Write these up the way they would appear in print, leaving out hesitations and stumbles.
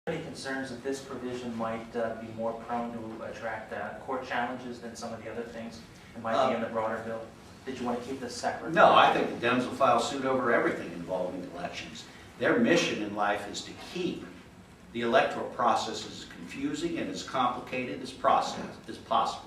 Any concerns that this provision might be more prone to attract court challenges than some of the other things that might be in the broader bill? Did you want to keep this separate? No, I think the Dems will file suit over everything involving elections. Their mission in life is to keep the electoral process as confusing and as complicated as possible.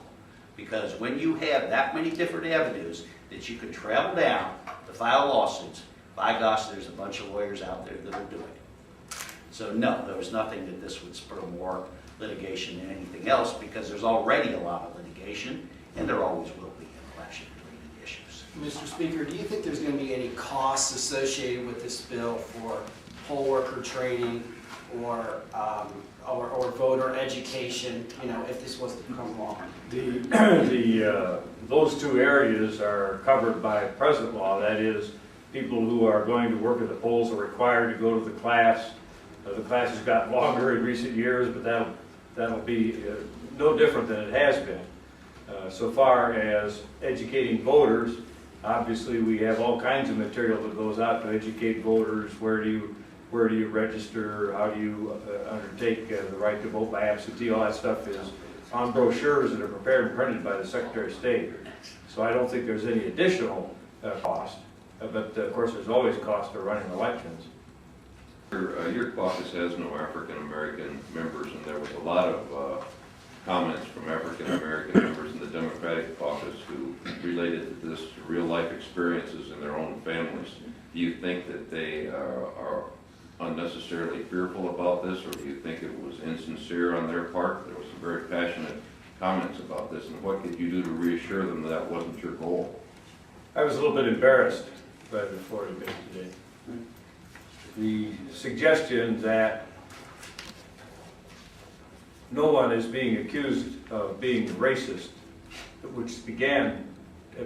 Because when you have that many different avenues that you can travel down to file lawsuits, by gosh, there's a bunch of lawyers out there that are doing it. So no, there was nothing that this would spur more litigation than anything else, because there's already a lot of litigation, and there always will be in election-related issues. Mr. Speaker, do you think there's going to be any costs associated with this bill for poll worker training or voter education, if this was to come along? Those two areas are covered by present law. That is, people who are going to work at the polls are required to go to the class. The class has gotten longer in recent years, but that'll be no different than it has been. So far as educating voters, obviously we have all kinds of material that goes out to educate voters. Where do you register? How do you undertake the right to vote by absentee? All that stuff is on brochures that are prepared and printed by the Secretary of State. So I don't think there's any additional cost, but of course there's always cost to running elections. Your caucus has no African American members, and there was a lot of comments from African American members in the Democratic caucus who related this to real life experiences in their own families. Do you think that they are unnecessarily fearful about this, or do you think it was insincere on their part? There was some very passionate comments about this, and what could you do to reassure them that wasn't your goal? I was a little bit embarrassed by the Florida debate today. The suggestion that no one is being accused of being racist, which began,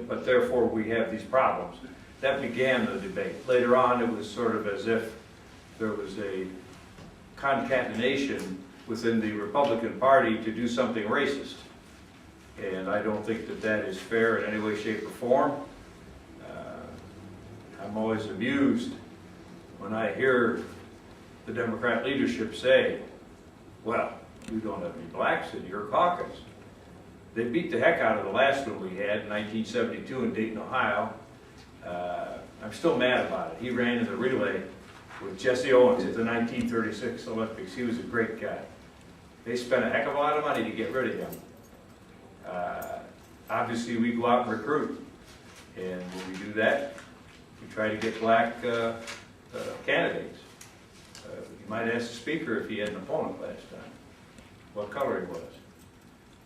but therefore we have these problems, that began the debate. Later on, it was sort of as if there was a concatenation within the Republican Party to do something racist. And I don't think that that is fair in any way, shape, or form. I'm always amused when I hear the Democrat leadership say, well, you don't have any blacks in your caucus. They beat the heck out of the last one we had in 1972 in Dayton, Ohio. I'm still mad about it. He ran in the relay with Jesse Owens at the 1936 Olympics. He was a great guy. They spent a heck of a lot of money to get rid of him. Obviously, we go out and recruit. And when we do that, we try to get black candidates. You might ask the Speaker if he had an opponent last time, what color he was.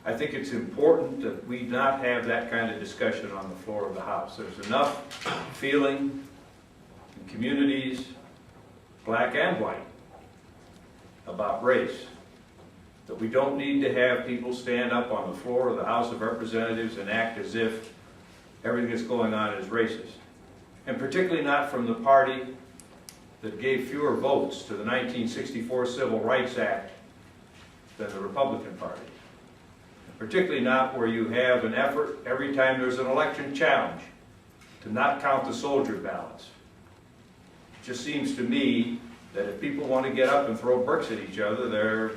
I think it's important that we not have that kind of discussion on the floor of the House. There's enough feeling in communities, black and white, about race, that we don't need to have people stand up on the floor of the House of Representatives and act as if everything that's going on is racist. And particularly not from the party that gave fewer votes to the 1964 Civil Rights Act than the Republican Party. And particularly not where you have an effort every time there's an election challenge to not count the soldier ballots. It just seems to me that if people want to get up and throw bricks at each other, there are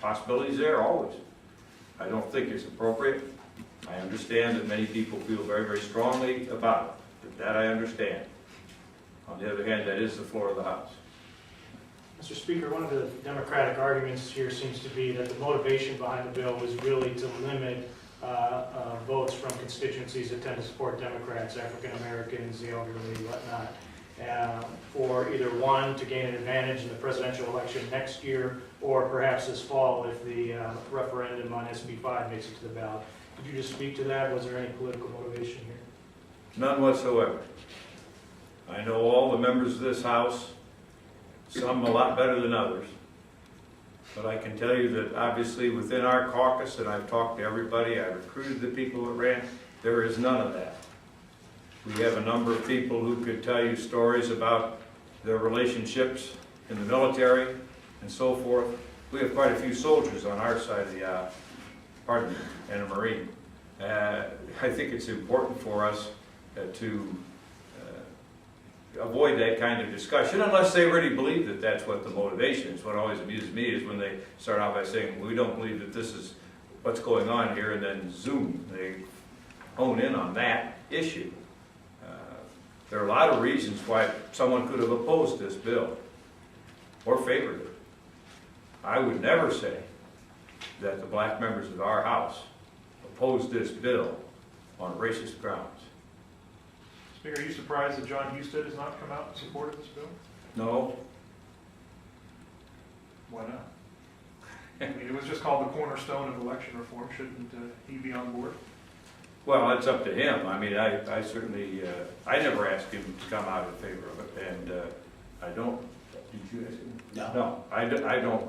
possibilities there always. I don't think it's appropriate. I understand that many people feel very, very strongly about it. That I understand. On the other hand, that is the floor of the House. Mr. Speaker, one of the Democratic arguments here seems to be that the motivation behind the bill was really to limit votes from constituencies that tend to support Democrats, African Americans, the elderly, whatnot, for either one, to gain an advantage in the presidential election next year, or perhaps this fall if the referendum on SB 5 makes it to the ballot. Could you just speak to that? Was there any political motivation here? None whatsoever. I know all the members of this House, some a lot better than others, but I can tell you that obviously within our caucus, and I've talked to everybody, I recruited the people that ran, there is none of that. We have a number of people who could tell you stories about their relationships in the military and so forth. We have quite a few soldiers on our side of the aisle, pardon me, and a Marine. I think it's important for us to avoid that kind of discussion unless they really believe that that's what the motivation is. What always amuses me is when they start out by saying, we don't believe that this is what's going on here, and then zoom, they hone in on that issue. There are a lot of reasons why someone could have opposed this bill or favored it. I would never say that the black members of our House opposed this bill on racist grounds. Speaker, are you surprised that John Husted has not come out in support of this bill? No, Why not? I mean, it was just called the cornerstone of election reform. Shouldn't he be on board? well, it's up to him. I mean, I certainly, I never asked him to come out in favor of it, and I don't, did you ask him? No. No, I don't,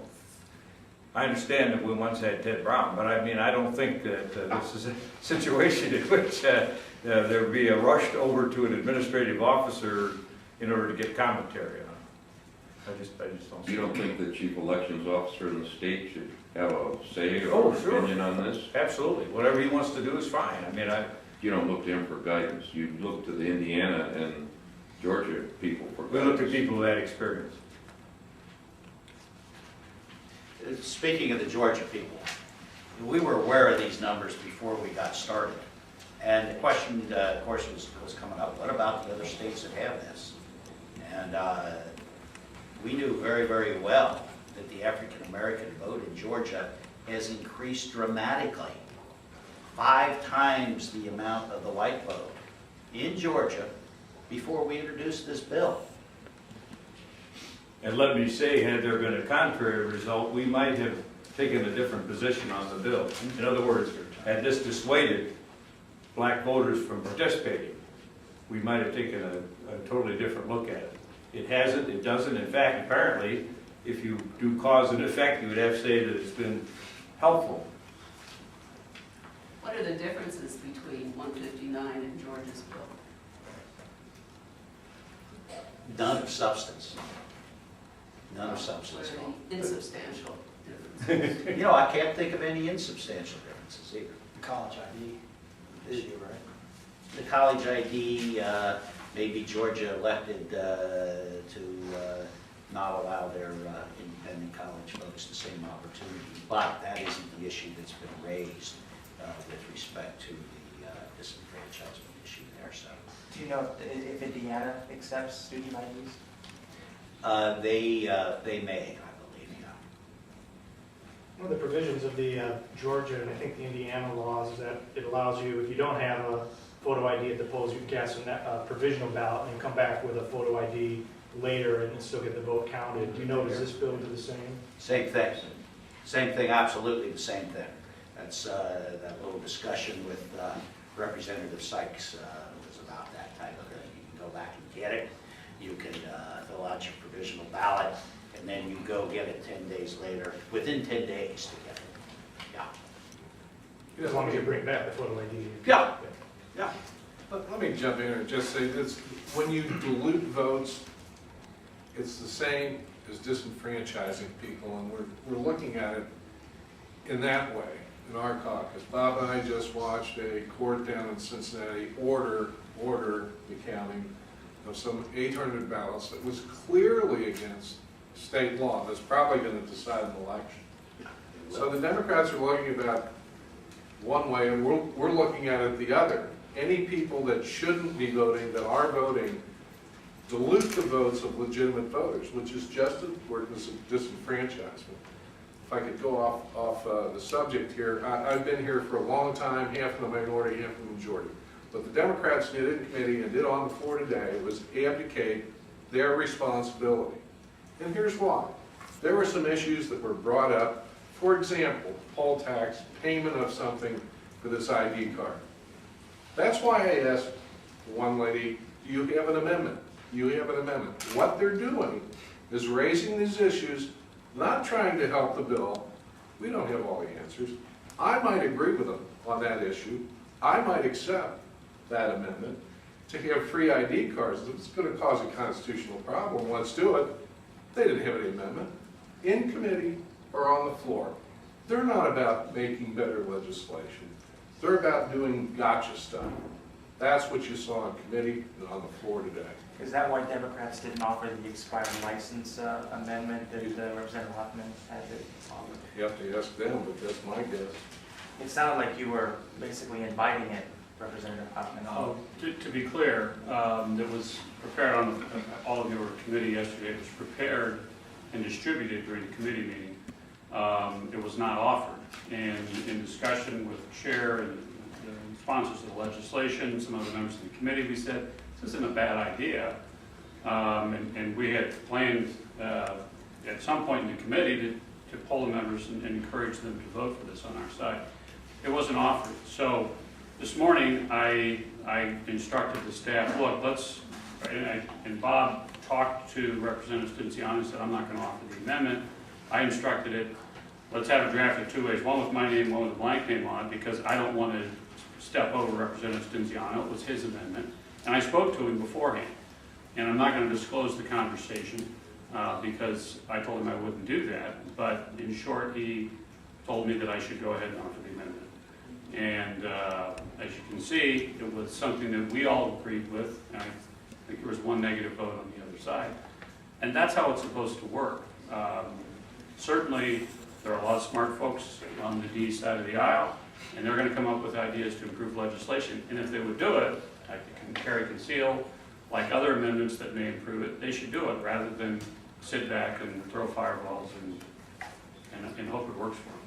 I understand that we once had Ted Brown, but I mean, I don't think that this is a situation in which there would be a rush over to an administrative officer in order to get commentary on it. I just don't see You don't it. think the chief elections officer in the state should have a say Oh, or sure. opinion on this? Absolutely, whatever he wants to do is fine. I mean, You don't look to him for guidance. You look to the Indiana and Georgia people for we look guidance. to people with that experience. Speaking of the Georgia people, we were aware of these numbers before we got started. And the question, of course, was coming up, what about the other states that have this? And we knew very, very well that the African-American vote in Georgia has increased dramatically. 5 times the amount of the white vote in Georgia before we introduced this bill. And let me say, had there been a contrary result, we might have taken a different position on the bill. In other words, had this dissuaded black voters from participating, we might have taken a totally different look at it. It hasn't, it doesn't. In fact, apparently, if you do cause and effect, you would have to say that it's been helpful. What are the differences between 159 and Georgia's bill? None of substance. None of substance at all. What are the insubstantial differences? You know, I can't think of any insubstantial differences either. The college ID issue, right? The college ID, maybe Georgia elected to not allow their independent college folks the same opportunity, but that isn't the issue that's been raised with respect to the disenfranchisement issue there. So Do you know if Indiana accepts student IDs? they may, I believe, yeah. One of the provisions of the Georgia and I think the Indiana laws is that it allows you, if you don't have a photo ID at the polls, you can cast a provisional ballot and come back with a photo ID later and still get the vote counted. Do you know, does this bill do the same? Same thing. Same thing, absolutely the same thing. That's that little discussion with Representative Sykes was about that type of thing. You can go back and get it. You can fill out your provisional ballot, and then you go get it 10 days later, within 10 days to get it. Yeah. As long as you bring back the photo ID. Yeah. Yeah. Let me jump in and just say this, when you dilute votes, it's the same as disenfranchising people, and we're looking at it in that way in our caucus. Bob and I just watched a court down in Cincinnati order the counting of some 800 ballots that was clearly against state law. That's probably going to decide an election. So the Democrats are looking at it one way, and we're looking at it the other. Any people that shouldn't be voting, that are voting, dilute the votes of legitimate voters, which is just as important as disenfranchisement. If I could go off the subject here, I've been here for a long time, half in the minority, half in the majority. What the Democrats did in committee and did on the floor today was abdicate their responsibility. And here's why. There were some issues that were brought up. For example, poll tax, payment of something for this ID card. That's why I asked one lady, do you have an amendment? You have an amendment. What they're doing is raising these issues, not trying to help the bill. We don't have all the answers. I might agree with them on that issue. I might accept that amendment to have free ID cards. If it's going to cause a constitutional problem, let's do it. They didn't have any amendment. In committee or on the floor. They're not about making better legislation. They're about doing gotcha stuff. That's what you saw in committee and on the floor today. Is that why Democrats didn't offer the expired license amendment that Representative Huffman had? You have to ask them, but that's my guess. It sounded like you were basically inviting it, Representative Huffman. To be clear, that was prepared on, all of your committee yesterday, it was prepared and distributed during the committee meeting. It was not offered. And in discussion with the chair and the sponsors of the legislation, some other members of the committee, we said, this isn't a bad idea. And we had planned at some point in the committee to poll the members and encourage them to vote for this on our side. It wasn't offered. So this morning, I instructed the staff, look, and Bob talked to Representative Stinciano and said, I'm not going to offer the amendment. I instructed it, let's have a draft of two ways, one with my name, one with a blank name on it, because I don't want to step over Representative Stinciano. It was his amendment. And I spoke to him beforehand. And I'm not going to disclose the conversation because I told him I wouldn't do that. But in short, he told me that I should go ahead and offer the amendment. And as you can see, it was something that we all agreed with. And I think there was one negative vote on the other side. And that's how it's supposed to work. Certainly, there are a lot of smart folks on the D side of the aisle, and they're going to come up with ideas to improve legislation. And if they would do it, like carry conceal, like other amendments that may improve it, they should do it rather than sit back and throw fireballs and hope it works for them.